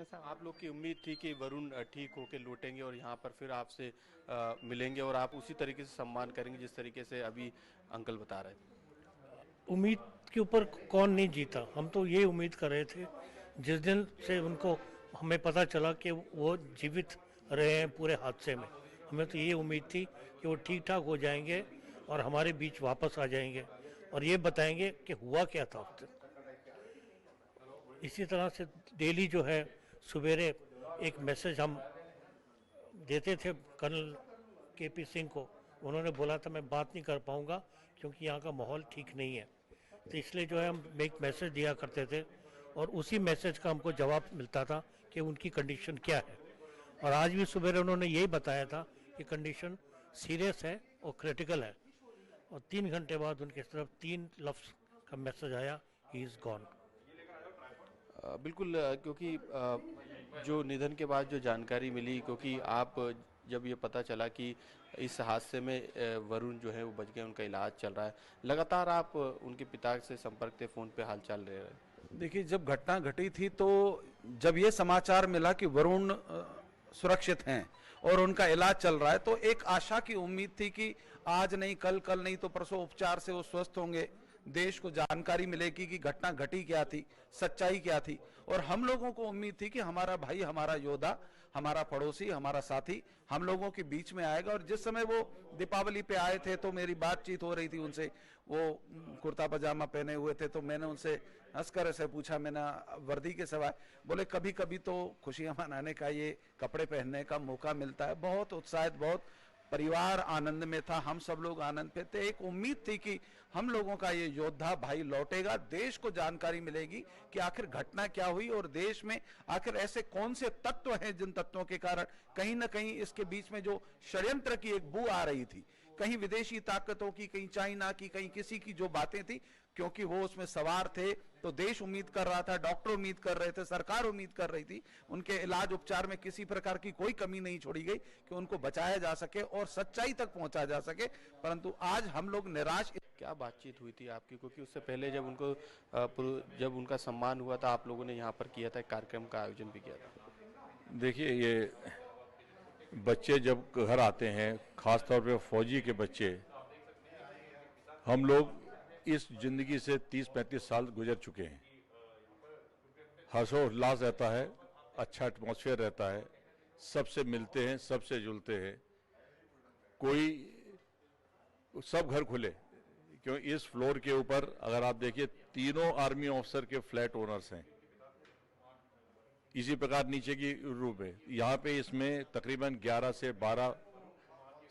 सामने। आप लोग की उम्मीद थी कि वरुण ठीक होके लौटेंगे और यहाँ पर फिर आपसे मिलेंगे और आप उसी तरीके से सम्मान करेंगे जिस तरीके से अभी अंकल बता रहे थे। उम्मीद के ऊपर कौन नहीं जीता। हम तो ये उम्मीद कर रहे थे जिस दिन से उनको हमें पता चला कि वो जीवित रहे हैं पूरे हादसे में, हमें तो ये उम्मीद थी कि वो ठीक ठाक हो जाएंगे और हमारे बीच वापस आ जाएंगे और ये बताएंगे कि हुआ क्या था उस दिन। इसी तरह से डेली जो है सवेरे एक मैसेज हम देते थे कर्नल केपी सिंह को। उन्होंने बोला था मैं बात नहीं कर पाऊंगा क्योंकि यहाँ का माहौल ठीक नहीं है, तो इसलिए जो है हम एक मैसेज दिया करते थे और उसी मैसेज का हमको जवाब मिलता था कि उनकी कंडीशन क्या है। और आज भी सुबह उन्होंने यही बताया था कि कंडीशन सीरियस है और क्रिटिकल है, और 3 घंटे बाद उनके तरफ 3 लफ्ज़ का मैसेज आया, ही इज़ गॉन। बिल्कुल, क्योंकि जो निधन के बाद जो जानकारी मिली, क्योंकि आप जब ये पता चला कि इस हादसे में वरुण जो है वो बच गए, उनका इलाज चल रहा है, लगातार आप उनके पिता से संपर्क थे, फ़ोन पे हालचाल ले रहे। देखिए, जब घटना घटी थी तो जब ये समाचार मिला कि वरुण सुरक्षित हैं और उनका इलाज चल रहा है, तो एक आशा की उम्मीद थी कि आज नहीं कल, कल नहीं तो परसों उपचार से वो स्वस्थ होंगे, देश को जानकारी मिलेगी कि घटना घटी क्या थी, सच्चाई क्या थी। और हम लोगों को उम्मीद थी कि हमारा भाई, हमारा योद्धा, हमारा पड़ोसी, हमारा साथी हम लोगों के बीच में आएगा। और जिस समय वो दीपावली पे आए थे तो मेरी बातचीत हो रही थी उनसे, वो कुर्ता पजामा पहने हुए थे, तो मैंने उनसे हंसकर ऐसे पूछा, मैंने वर्दी के सिवाय, बोले कभी कभी तो खुशियां मनाने का ये कपड़े पहनने का मौका मिलता है। बहुत उत्साहित, बहुत परिवार आनंद में था, हम सब लोग आनंद पे थे। एक उम्मीद थी कि हम लोगों का ये योद्धा भाई लौटेगा, देश को जानकारी मिलेगी कि आखिर घटना क्या हुई और देश में आखिर ऐसे कौन से तत्व हैं जिन तत्वों के कारण कहीं ना कहीं इसके बीच में जो षड्यंत्र की एक बू आ रही थी, कहीं विदेशी ताकतों की, कहीं चाइना की, कहीं किसी की जो बातें थी, क्योंकि वो उसमें सवार थे तो देश उम्मीद कर रहा था, डॉक्टर उम्मीद कर रहे थे, सरकार उम्मीद कर रही थी, उनके इलाज उपचार में किसी प्रकार की कोई कमी नहीं छोड़ी गई कि उनको बचाया जा सके और सच्चाई तक पहुंचा जा सके। परंतु आज हम लोग निराश। क्या बातचीत हुई थी आपकी, क्योंकि उससे पहले जब उनको जब उनका सम्मान हुआ था, आप लोगों ने यहाँ पर किया था, एक कार्यक्रम का आयोजन भी किया था। देखिए, ये बच्चे जब घर आते हैं, खास तौर पे फौजी के बच्चे, हम लोग इस जिंदगी से 30-35 साल गुजर चुके हैं, हर्षोल्लास रहता है, अच्छा एटमॉस्फेयर रहता है, सबसे मिलते हैं, सबसे जुलते हैं, कोई सब घर खुले। क्यों इस फ्लोर के ऊपर अगर आप देखिए, तीनों आर्मी ऑफिसर के फ्लैट ओनर्स हैं, इसी प्रकार नीचे की रूप है। यहाँ पे इसमें तकरीबन 11 से 12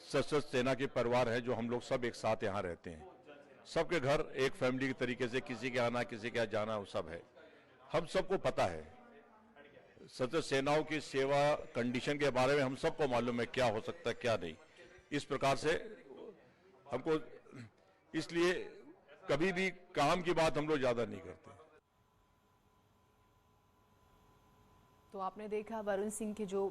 सशस्त्र सेना के परिवार है जो हम लोग सब एक साथ यहाँ रहते हैं। सबके घर एक फैमिली के तरीके से, किसी के आना किसी के जाना, वो सब है। हम सबको पता है सशस्त्र सेनाओं की सेवा कंडीशन के बारे में, हम सबको मालूम है क्या हो सकता है क्या नहीं। इस प्रकार से हमको, इसलिए कभी भी काम की बात हम लोग ज्यादा नहीं करते। तो आपने देखा वरुण सिंह के जो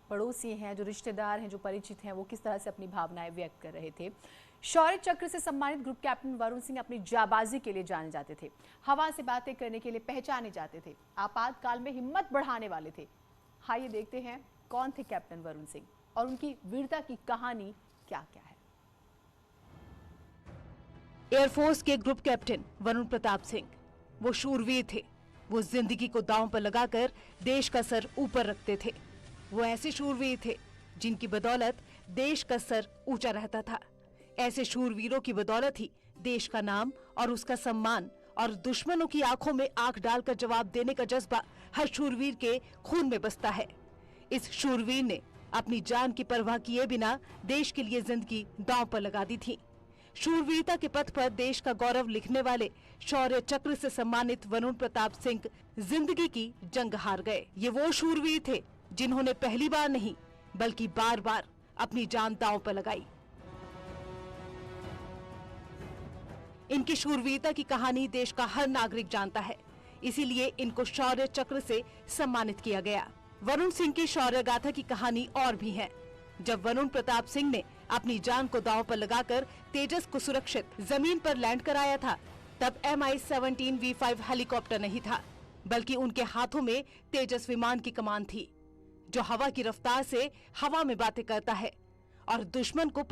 पड़ोसी हैं, जो रिश्तेदार हैं, जो परिचित हैं, वो किस तरह से अपनी भावनाएं व्यक्त कर रहे थे। शौर्य चक्र से सम्मानित ग्रुप कैप्टन वरुण सिंह अपनी जाबाजी के लिए जाने जाते थे, हवा से बातें करने के लिए पहचाने जाते थे, आपातकाल में हिम्मत बढ़ाने वाले थे। आइए देखते हैं कौन थे कैप्टन वरुण सिंह और उनकी वीरता की कहानी क्या क्या है। एयरफोर्स के ग्रुप कैप्टन वरुण प्रताप सिंह वो शूरवीर थे। वो जिंदगी को दांव पर लगाकर देश का सर ऊपर रखते थे। वो ऐसे शूरवीर थे जिनकी बदौलत देश का सर ऊंचा रहता था। ऐसे शूरवीरों की बदौलत ही देश का नाम और उसका सम्मान और दुश्मनों की आंखों में आंख डालकर जवाब देने का जज्बा हर शूरवीर के खून में बसता है। इस शूरवीर ने अपनी जान की परवाह किए बिना देश के लिए जिंदगी दांव पर लगा दी थी। शूरवीरता के पथ पर देश का गौरव लिखने वाले शौर्य चक्र से सम्मानित वरुण प्रताप सिंह जिंदगी की जंग हार गए। ये वो शूरवीर थे जिन्होंने पहली बार नहीं बल्कि बार बार अपनी जान दांव पर लगाई। इनकी शूरवीरता की कहानी देश का हर नागरिक जानता है, इसीलिए इनको शौर्य चक्र से सम्मानित किया गया। वरुण सिंह की शौर्य गाथा की कहानी और भी है। जब वरुण प्रताप सिंह ने अपनी जान को दांव पर लगाकर तेजस को सुरक्षित जमीन पर लैंड कराया था, तब MI-17V5 हेलीकॉप्टर नहीं था, बल्कि उनके हाथों में तेजस विमान की कमान थी, जो हवा की रफ्तार से हवा में बातें करता है और दुश्मन को